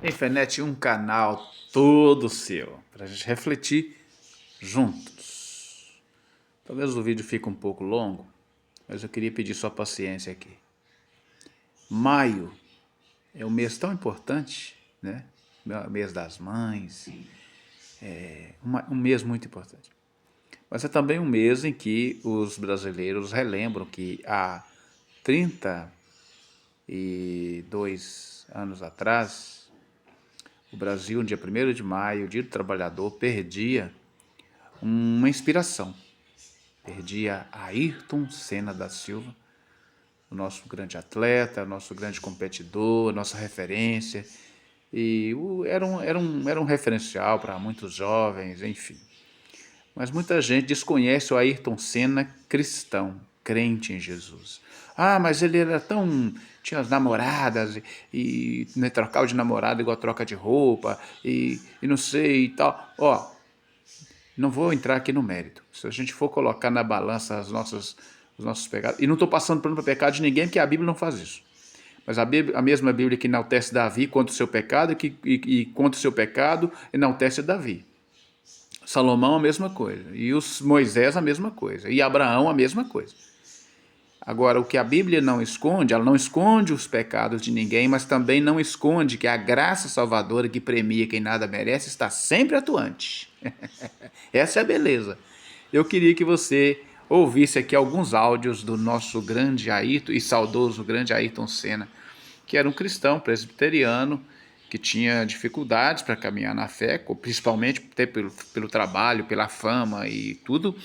Infernet, um canal todo seu, para a gente refletir juntos. Talvez o vídeo fique um pouco longo, mas eu queria pedir sua paciência aqui. Maio é um mês tão importante, né? O mês das mães, um mês muito importante. Mas é também um mês em que os brasileiros relembram que há 32 anos atrás, o Brasil, no dia 1º de maio, Dia do Trabalhador, perdia uma inspiração. Perdia Ayrton Senna da Silva, o nosso grande atleta, nosso grande competidor, nossa referência. E era um referencial para muitos jovens, enfim. Mas muita gente desconhece o Ayrton Senna cristão, crente em Jesus. Ah, mas ele era tão... tinha as namoradas e né, trocava de namorada igual troca de roupa e não sei e tal. Ó, não vou entrar aqui no mérito. Se a gente for colocar na balança os nossos pecados... E não estou passando pano para pecado de ninguém, porque a Bíblia não faz isso. Mas a mesma Bíblia que enaltece Davi contra o seu pecado e contra o seu pecado enaltece Davi. Salomão a mesma coisa, e os Moisés a mesma coisa, e Abraão a mesma coisa. Agora, o que a Bíblia não esconde, ela não esconde os pecados de ninguém, mas também não esconde que a graça salvadora que premia quem nada merece está sempre atuante. Essa é a beleza. Eu queria que você ouvisse aqui alguns áudios do nosso grande Ayrton e saudoso grande Ayrton Senna, que era um cristão presbiteriano, que tinha dificuldades para caminhar na fé, principalmente pelo trabalho, pela fama e tudo,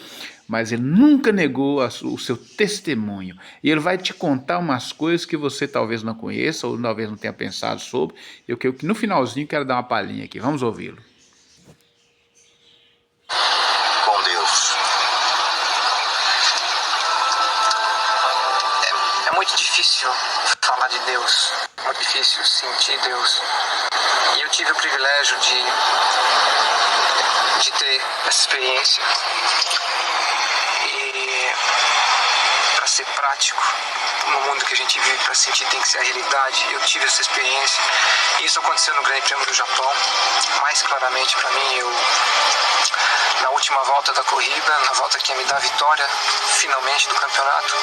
mas ele nunca negou o seu testemunho. E ele vai te contar umas coisas que você talvez não conheça ou talvez não tenha pensado sobre. Eu que no finalzinho quero dar uma palhinha aqui. Vamos ouvi-lo. Com Deus. É muito difícil falar de Deus, é muito difícil sentir Deus. E eu tive o privilégio de ter essa experiência. E para ser prático, no mundo que a gente vive, para sentir tem que ser a realidade. Eu tive essa experiência. Isso aconteceu no Grande Prêmio do Japão. Mais claramente para mim, na última volta da corrida, na volta que ia me dar a vitória, finalmente, do campeonato,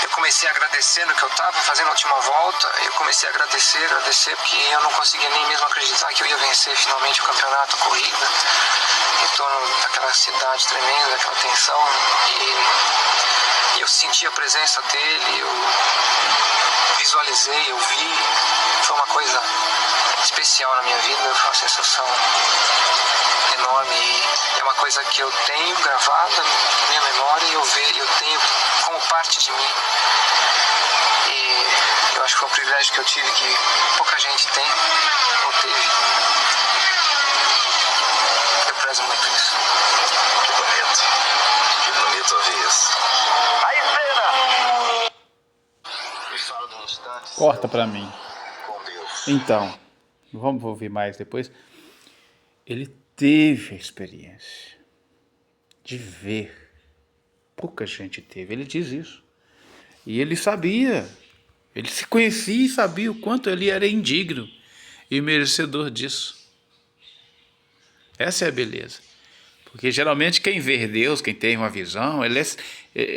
eu comecei agradecendo que eu estava fazendo a última volta. Eu comecei a agradecer, porque eu não conseguia nem mesmo acreditar que eu ia vencer finalmente o campeonato, a corrida, em torno daquela ansiedade tremenda, daquela tensão. E eu senti a presença dele, eu visualizei, eu vi. Foi uma coisa especial na minha vida, foi uma sensação enorme. E é uma coisa que eu tenho gravada na minha memória e eu tenho como parte de mim. E eu acho que foi um privilégio que eu tive que pouca gente tem ou teve. Eu prezo muito isso. Que bonito ouvir isso. Aí, Senna! Me fala de um instante. Corta para mim. Com Deus. Então, vamos ouvir mais depois. Ele teve a experiência de ver. Pouca gente teve. Ele diz isso. E ele sabia. Ele se conhecia e sabia o quanto ele era indigno e merecedor disso. Essa é a beleza. Porque geralmente quem vê Deus, quem tem uma visão, ele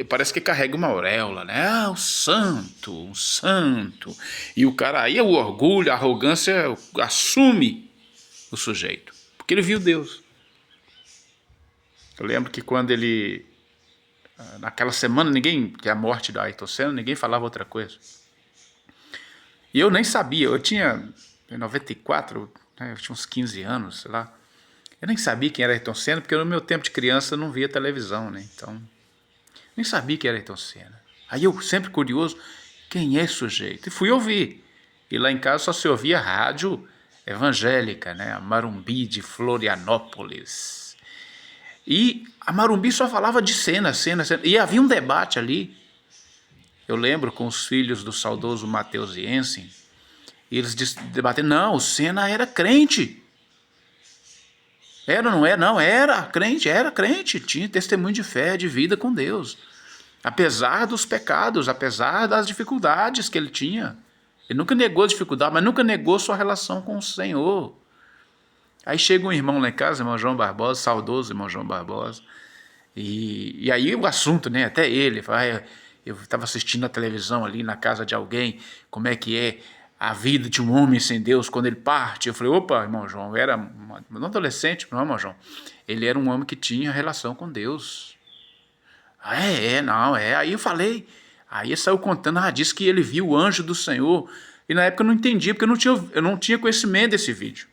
parece que carrega uma auréola, né? Ah, um santo. E o cara aí, o orgulho, a arrogância assume o sujeito. Porque ele viu Deus. Eu lembro que quando ele... naquela semana, que é a morte do Ayrton Senna, ninguém falava outra coisa. E eu nem sabia, eu tinha, em 94, né, eu tinha uns 15 anos, sei lá. Eu nem sabia quem era Ayrton Senna, porque no meu tempo de criança eu não via televisão, né? Então, nem sabia quem era Ayrton Senna. Aí eu, sempre curioso, quem é esse sujeito? E fui ouvir. E lá em casa só se ouvia rádio evangélica, né? A Marumbi de Florianópolis. E a Marumbi só falava de Senna. E havia um debate ali. Eu lembro com os filhos do saudoso Matheus Jensen. E eles debatendo, não, o Senna era crente. Era, não era? Não, era crente. Tinha testemunho de fé, de vida com Deus. Apesar dos pecados, apesar das dificuldades que ele tinha. Ele nunca negou a dificuldade, mas nunca negou sua relação com o Senhor. Aí chega um irmão lá em casa, irmão João Barbosa, saudoso irmão João Barbosa, e aí o assunto, né, até ele, fala, eu estava assistindo a televisão ali na casa de alguém, como é que é a vida de um homem sem Deus quando ele parte. Eu falei, opa, irmão João, era um adolescente, não, irmão João, ele era um homem que tinha relação com Deus. Não, aí eu falei, aí ele saiu contando, disse que ele viu o anjo do Senhor, e na época eu não entendi, porque eu não tinha conhecimento desse vídeo.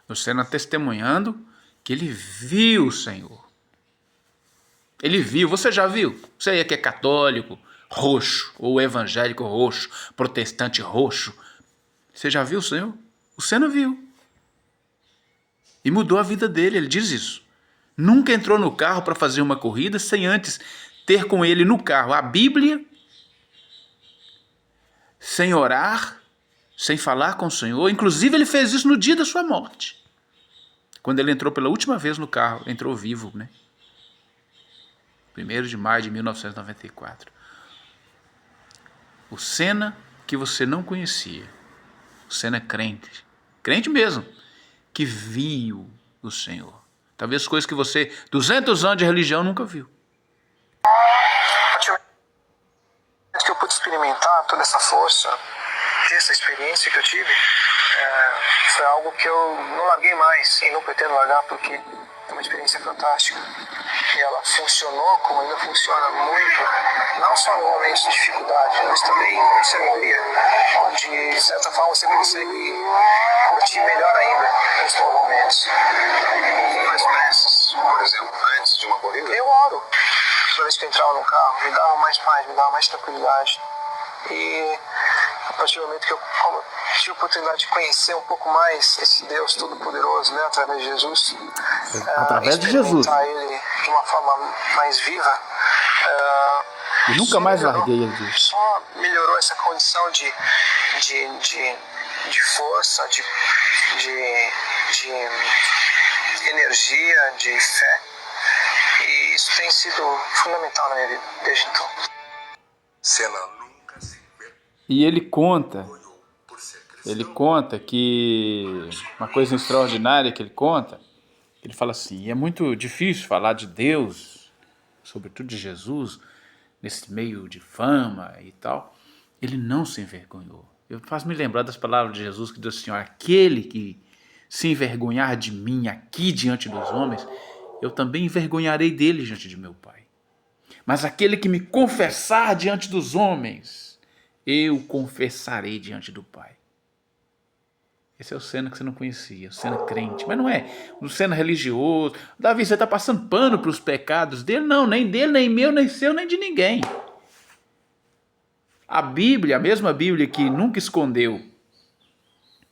O Senna testemunhando que ele viu o Senhor. Ele viu, você já viu? Você aí que é católico, roxo, ou evangélico roxo, protestante roxo, você já viu o Senhor? O Senna viu. E mudou a vida dele, ele diz isso. Nunca entrou no carro para fazer uma corrida sem antes ter com ele no carro a Bíblia, sem orar, sem falar com o Senhor. Inclusive ele fez isso no dia da sua morte. Quando ele entrou pela última vez no carro, entrou vivo, né? 1º de maio de 1994. O Senna que você não conhecia. O Senna crente. Crente mesmo. Que viu o Senhor. Talvez coisas que você, 200 anos de religião, nunca viu. Que eu pude experimentar toda essa força, ter essa experiência que eu tive, foi algo que eu não larguei mais e não pretendo largar, porque é uma experiência fantástica e ela funcionou como ainda funciona muito, não só no momento de dificuldade, mas também em alegria, onde de certa forma você consegue curtir melhor ainda os bons momentos. Faz preces, por exemplo, antes de uma corrida? Eu oro. Toda vez que eu entrava no carro, me dava mais paz, me dava mais tranquilidade. E a partir do momento que eu tive a oportunidade de conhecer um pouco mais esse Deus Todo-Poderoso, né, através de Jesus, através de Jesus, ele de uma forma mais viva, e nunca mais larguei ele disso. Só melhorou essa condição de força, de energia, de fé. E isso tem sido fundamental na minha vida desde então. Senna nunca se E ele conta que uma coisa extraordinária que ele conta, ele fala assim, é muito difícil falar de Deus, sobretudo de Jesus, nesse meio de fama e tal. Ele não se envergonhou. Eu faço me lembrar das palavras de Jesus que diz assim, aquele que se envergonhar de mim aqui diante dos homens, eu também envergonharei dele diante de meu Pai. Mas aquele que me confessar diante dos homens, eu confessarei diante do Pai. Esse é o Senna que você não conhecia, o Senna crente. Mas não é o Senna religioso. Davi, você está passando pano para os pecados dele? Não, nem dele, nem meu, nem seu, nem de ninguém. A Bíblia, a mesma Bíblia que nunca escondeu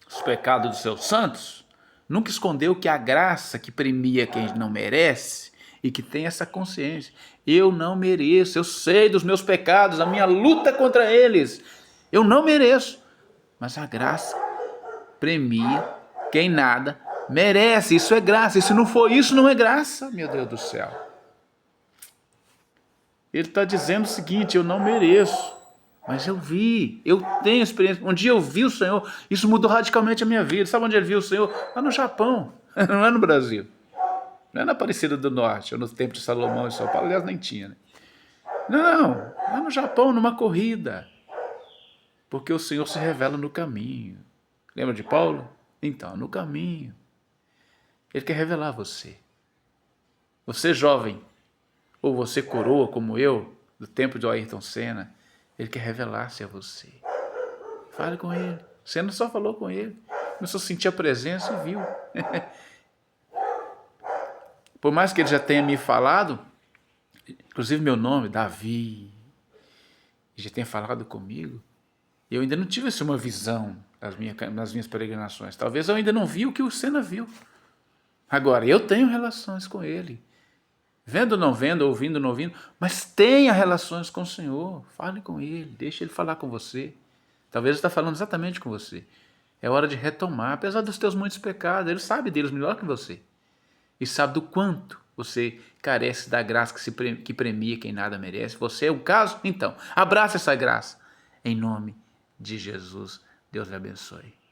os pecados dos seus santos, nunca escondeu que a graça que premia quem não merece e que tem essa consciência. Eu não mereço, eu sei dos meus pecados, a minha luta contra eles. Eu não mereço. Mas a graça premia quem nada merece. Isso é graça. E se não for isso, não é graça, meu Deus do céu. Ele está dizendo o seguinte, eu não mereço. Mas eu vi, eu tenho experiência. Um dia eu vi o Senhor, isso mudou radicalmente a minha vida. Sabe onde ele viu o Senhor? Lá no Japão, não é no Brasil. Não é na Aparecida do Norte, ou no Templo de Salomão em São Paulo, aliás, nem tinha, né? Não, lá no Japão, numa corrida. Porque o Senhor se revela no caminho. Lembra de Paulo? Então, no caminho. Ele quer revelar a você. Você jovem, ou você coroa como eu, do tempo de Ayrton Senna, ele quer revelar-se a você. Fale com ele. Senna só falou com ele. Começou a sentir a presença e viu. Por mais que ele já tenha me falado, inclusive meu nome, Davi, já tenha falado comigo, eu ainda não tive uma visão nas minhas peregrinações. Talvez eu ainda não vi o que o Senna viu. Agora, eu tenho relações com ele. Vendo ou não vendo, ouvindo ou não ouvindo, mas tenha relações com o Senhor. Fale com ele, deixe ele falar com você. Talvez ele está falando exatamente com você. É hora de retomar, apesar dos teus muitos pecados. Ele sabe deles melhor que você. E sabe do quanto você carece da graça que premia quem nada merece. Você é o caso? Então, abraça essa graça em nome de Jesus. Deus lhe abençoe.